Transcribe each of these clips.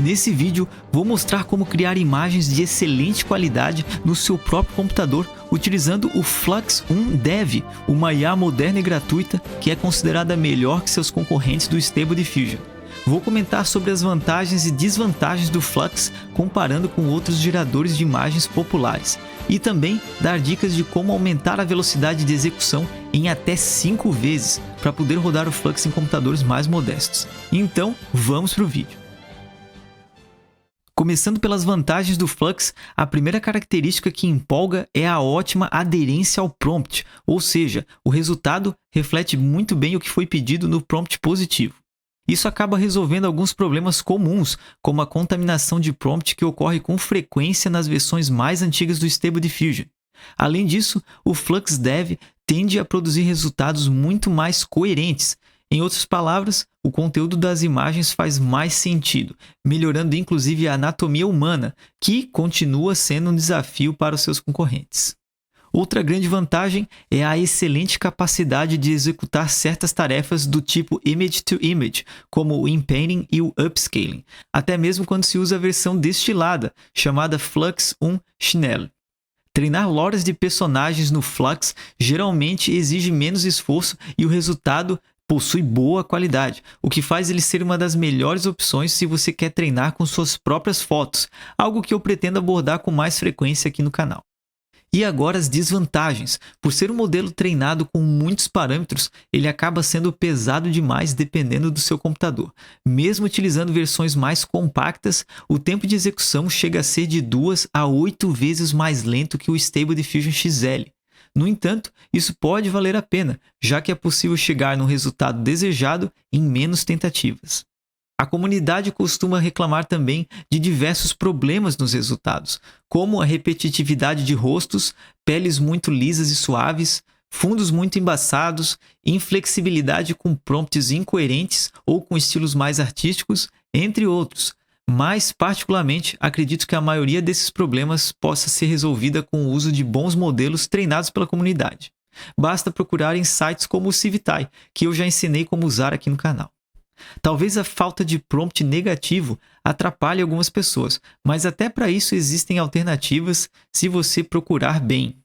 Nesse vídeo, vou mostrar como criar imagens de excelente qualidade no seu próprio computador utilizando o Flux 1 Dev, uma IA moderna e gratuita que é considerada melhor que seus concorrentes do Stable Diffusion. Vou comentar sobre as vantagens e desvantagens do Flux comparando com outros geradores de imagens populares e também dar dicas de como aumentar a velocidade de execução em até 5 vezes para poder rodar o Flux em computadores mais modestos. Então, vamos para o vídeo. Começando pelas vantagens do Flux, a primeira característica que empolga é a ótima aderência ao prompt, ou seja, o resultado reflete muito bem o que foi pedido no prompt positivo. Isso acaba resolvendo alguns problemas comuns, como a contaminação de prompt que ocorre com frequência nas versões mais antigas do Stable Diffusion. Além disso, o Flux Dev tende a produzir resultados muito mais coerentes. Em outras palavras, o conteúdo das imagens faz mais sentido, melhorando inclusive a anatomia humana, que continua sendo um desafio para os seus concorrentes. Outra grande vantagem é a excelente capacidade de executar certas tarefas do tipo Image to Image, como o Inpainting e o Upscaling, até mesmo quando se usa a versão destilada, chamada Flux 1 Schnell. Treinar loras de personagens no Flux geralmente exige menos esforço e o resultado possui boa qualidade, o que faz ele ser uma das melhores opções se você quer treinar com suas próprias fotos, algo que eu pretendo abordar com mais frequência aqui no canal. E agora as desvantagens. Por ser um modelo treinado com muitos parâmetros, ele acaba sendo pesado demais dependendo do seu computador. Mesmo utilizando versões mais compactas, o tempo de execução chega a ser de 2 a 8 vezes mais lento que o Stable Diffusion XL. No entanto, isso pode valer a pena, já que é possível chegar no resultado desejado em menos tentativas. A comunidade costuma reclamar também de diversos problemas nos resultados, como a repetitividade de rostos, peles muito lisas e suaves, fundos muito embaçados, inflexibilidade com prompts incoerentes ou com estilos mais artísticos, entre outros. Mas, particularmente, acredito que a maioria desses problemas possa ser resolvida com o uso de bons modelos treinados pela comunidade. Basta procurar em sites como o Civitai, que eu já ensinei como usar aqui no canal. Talvez a falta de prompt negativo atrapalhe algumas pessoas, mas até para isso existem alternativas se você procurar bem.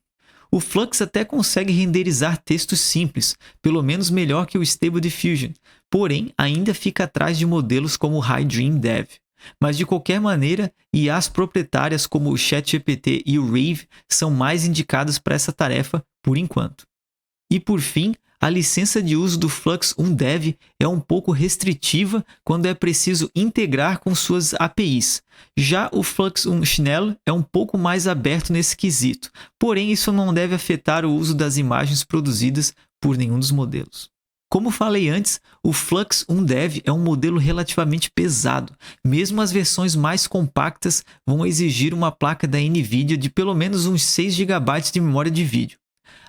O Flux até consegue renderizar textos simples, pelo menos melhor que o Stable Diffusion, porém ainda fica atrás de modelos como o High Dream Dev. Mas de qualquer maneira, IAs proprietárias como o ChatGPT e o Rave são mais indicadas para essa tarefa por enquanto. E por fim, a licença de uso do Flux 1 Dev é um pouco restritiva quando é preciso integrar com suas APIs. Já o Flux 1 Schnell é um pouco mais aberto nesse quesito, porém isso não deve afetar o uso das imagens produzidas por nenhum dos modelos. Como falei antes, o Flux 1 Dev é um modelo relativamente pesado. Mesmo as versões mais compactas vão exigir uma placa da NVIDIA de pelo menos uns 6 GB de memória de vídeo.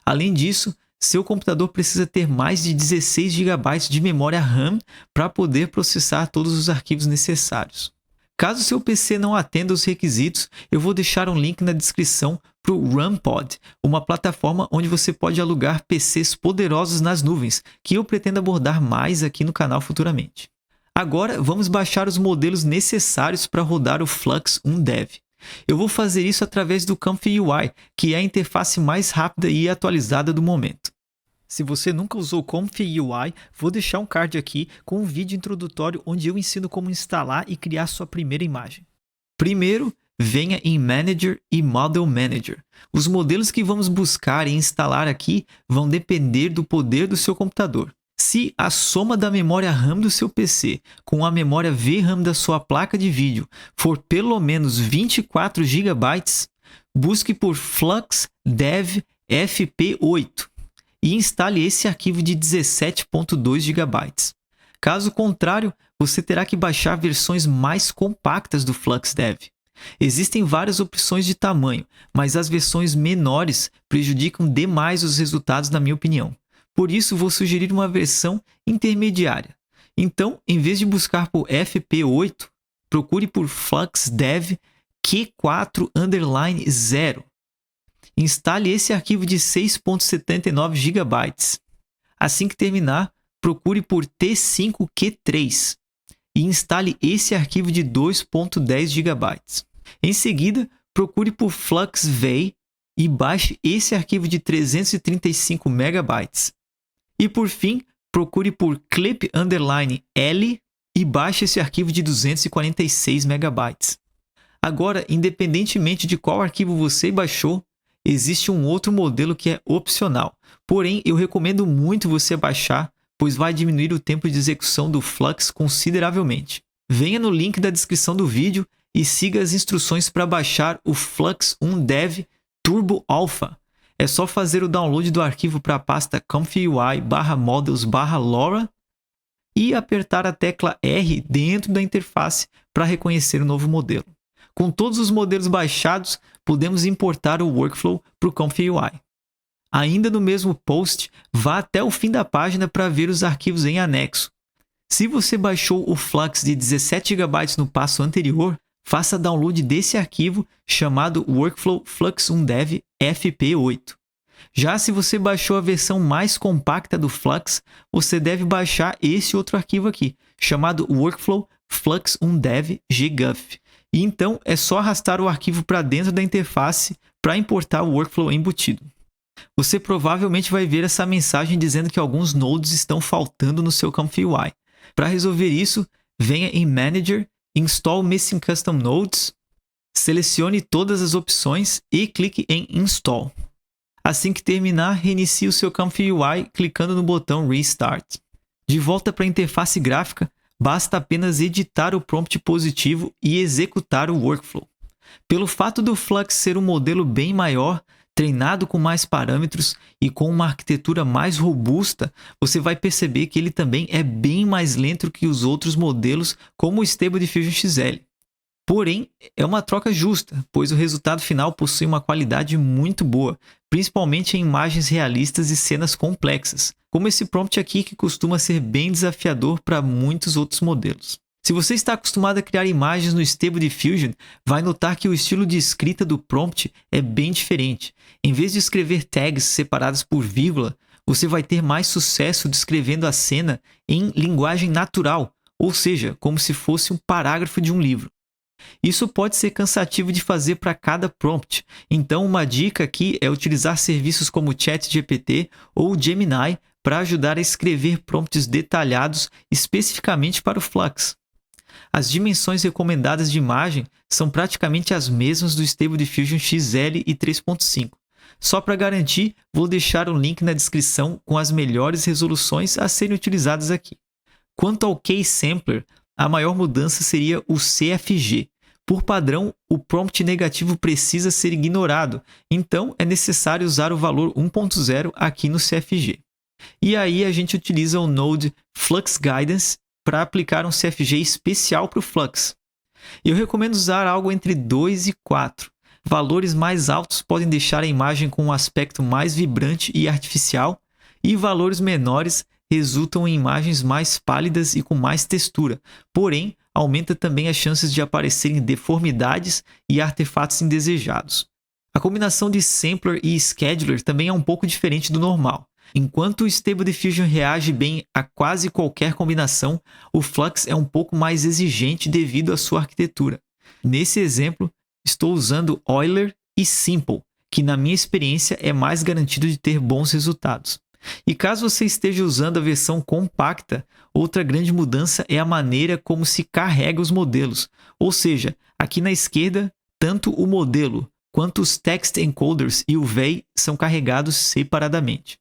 Além disso, seu computador precisa ter mais de 16 GB de memória RAM para poder processar todos os arquivos necessários. Caso seu PC não atenda os requisitos, eu vou deixar um link na descrição para o RunPod, uma plataforma onde você pode alugar PCs poderosos nas nuvens, que eu pretendo abordar mais aqui no canal futuramente. Agora, vamos baixar os modelos necessários para rodar o Flux 1 Dev. Eu vou fazer isso através do Comfy UI, que é a interface mais rápida e atualizada do momento. Se você nunca usou Comfy UI, vou deixar um card aqui com um vídeo introdutório onde eu ensino como instalar e criar sua primeira imagem. Primeiro, venha em Manager e Model Manager. Os modelos que vamos buscar e instalar aqui vão depender do poder do seu computador. Se a soma da memória RAM do seu PC com a memória VRAM da sua placa de vídeo for pelo menos 24 GB, busque por Flux Dev FP8 e instale esse arquivo de 17.2 GB. Caso contrário, você terá que baixar versões mais compactas do Flux Dev. Existem várias opções de tamanho, mas as versões menores prejudicam demais os resultados, na minha opinião. Por isso, vou sugerir uma versão intermediária. Então, em vez de buscar por FP8, procure por Flux Dev Q4_0. Instale esse arquivo de 6.79 GB. Assim que terminar, procure por T5Q3 e instale esse arquivo de 2.10 GB. Em seguida, procure por FluxVeil e baixe esse arquivo de 335 MB. E por fim, procure por clip_l e baixe esse arquivo de 246 MB. Agora, independentemente de qual arquivo você baixou, existe um outro modelo que é opcional. Porém, eu recomendo muito você baixar, pois vai diminuir o tempo de execução do Flux consideravelmente. Venha no link da descrição do vídeo e siga as instruções para baixar o Flux 1 Dev Turbo Alpha. É só fazer o download do arquivo para a pasta comfyui/models/LoRa e apertar a tecla R dentro da interface para reconhecer o novo modelo. Com todos os modelos baixados, podemos importar o workflow para o comfyui. Ainda no mesmo post, vá até o fim da página para ver os arquivos em anexo. Se você baixou o Flux de 17 GB no passo anterior, faça download desse arquivo chamado Workflow Flux 1 Dev FP8. Já se você baixou a versão mais compacta do Flux, você deve baixar esse outro arquivo aqui, chamado Workflow Flux 1 Dev GGUF. E então é só arrastar o arquivo para dentro da interface para importar o workflow embutido. Você provavelmente vai ver essa mensagem dizendo que alguns nodes estão faltando no seu comfyui. Para resolver isso, venha em Manager, Install Missing Custom Nodes, selecione todas as opções e clique em Install. Assim que terminar, reinicie o seu comfyui clicando no botão Restart. De volta para a interface gráfica, basta apenas editar o prompt positivo e executar o workflow. Pelo fato do Flux ser um modelo bem maior, treinado com mais parâmetros e com uma arquitetura mais robusta, você vai perceber que ele também é bem mais lento que os outros modelos, como o Stable Diffusion XL. Porém, é uma troca justa, pois o resultado final possui uma qualidade muito boa, principalmente em imagens realistas e cenas complexas, como esse prompt aqui que costuma ser bem desafiador para muitos outros modelos. Se você está acostumado a criar imagens no Stable Diffusion, vai notar que o estilo de escrita do prompt é bem diferente. Em vez de escrever tags separadas por vírgula, você vai ter mais sucesso descrevendo a cena em linguagem natural, ou seja, como se fosse um parágrafo de um livro. Isso pode ser cansativo de fazer para cada prompt, então uma dica aqui é utilizar serviços como o ChatGPT ou o Gemini para ajudar a escrever prompts detalhados especificamente para o Flux. As dimensões recomendadas de imagem são praticamente as mesmas do Stable Diffusion XL e 3.5. Só para garantir, vou deixar um link na descrição com as melhores resoluções a serem utilizadas aqui. Quanto ao Case Sampler, a maior mudança seria o CFG. Por padrão, o prompt negativo precisa ser ignorado, então é necessário usar o valor 1.0 aqui no CFG. E aí a gente utiliza o Node Flux Guidance para aplicar um CFG especial para o Flux. Eu recomendo usar algo entre 2 e 4. Valores mais altos podem deixar a imagem com um aspecto mais vibrante e artificial, e valores menores resultam em imagens mais pálidas e com mais textura, porém, aumenta também as chances de aparecerem deformidades e artefatos indesejados. A combinação de Sampler e Scheduler também é um pouco diferente do normal. Enquanto o Stable Diffusion reage bem a quase qualquer combinação, o Flux é um pouco mais exigente devido à sua arquitetura. Nesse exemplo, estou usando Euler e Simple, que na minha experiência é mais garantido de ter bons resultados. E caso você esteja usando a versão compacta, outra grande mudança é a maneira como se carrega os modelos. Ou seja, aqui na esquerda, tanto o modelo quanto os text encoders e o veil são carregados separadamente.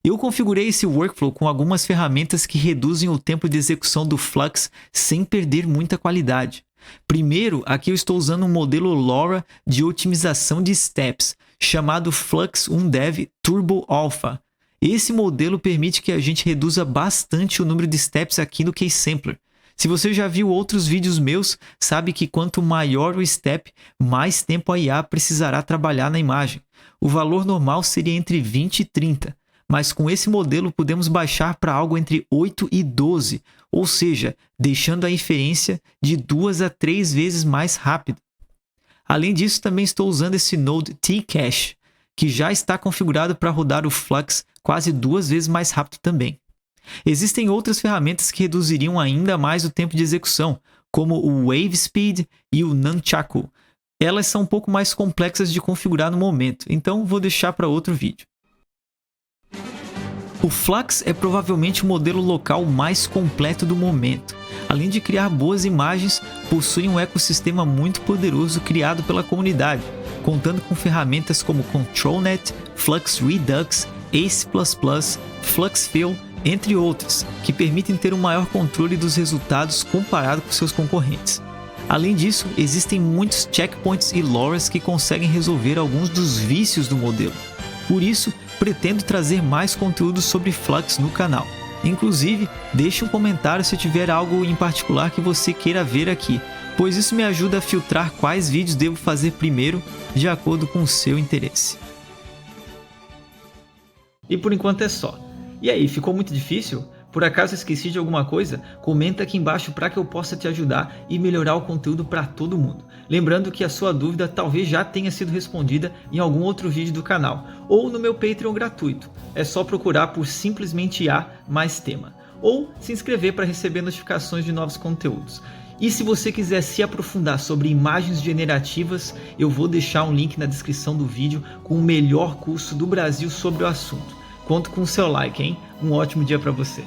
Eu configurei esse workflow com algumas ferramentas que reduzem o tempo de execução do Flux sem perder muita qualidade. Primeiro, aqui eu estou usando um modelo LoRa de otimização de steps, chamado Flux 1 Dev Turbo Alpha. Esse modelo permite que a gente reduza bastante o número de steps aqui no Case Sampler. Se você já viu outros vídeos meus, sabe que quanto maior o step, mais tempo a IA precisará trabalhar na imagem. O valor normal seria entre 20 e 30. Mas com esse modelo podemos baixar para algo entre 8 e 12, ou seja, deixando a inferência de 2 a 3 vezes mais rápida. Além disso, também estou usando esse Node Tcache, que já está configurado para rodar o Flux quase 2 vezes mais rápido também. Existem outras ferramentas que reduziriam ainda mais o tempo de execução, como o WaveSpeed e o Nunchaku. Elas são um pouco mais complexas de configurar no momento, então vou deixar para outro vídeo. O Flux é provavelmente o modelo local mais completo do momento. Além de criar boas imagens, possui um ecossistema muito poderoso criado pela comunidade, contando com ferramentas como ControlNet, Flux Redux, Ace++, FluxFill, entre outras, que permitem ter um maior controle dos resultados comparado com seus concorrentes. Além disso, existem muitos checkpoints e lores que conseguem resolver alguns dos vícios do modelo. Por isso, pretendo trazer mais conteúdo sobre Flux no canal. Inclusive, deixe um comentário se tiver algo em particular que você queira ver aqui, pois isso me ajuda a filtrar quais vídeos devo fazer primeiro, de acordo com o seu interesse. E por enquanto é só. E aí, ficou muito difícil? Por acaso esqueci de alguma coisa? Comenta aqui embaixo para que eu possa te ajudar e melhorar o conteúdo para todo mundo. Lembrando que a sua dúvida talvez já tenha sido respondida em algum outro vídeo do canal, ou no meu Patreon gratuito. É só procurar por simplesmente IA mais tema. Ou se inscrever para receber notificações de novos conteúdos. E se você quiser se aprofundar sobre imagens generativas, eu vou deixar um link na descrição do vídeo com o melhor curso do Brasil sobre o assunto. Conto com o seu like, hein? Um ótimo dia para você!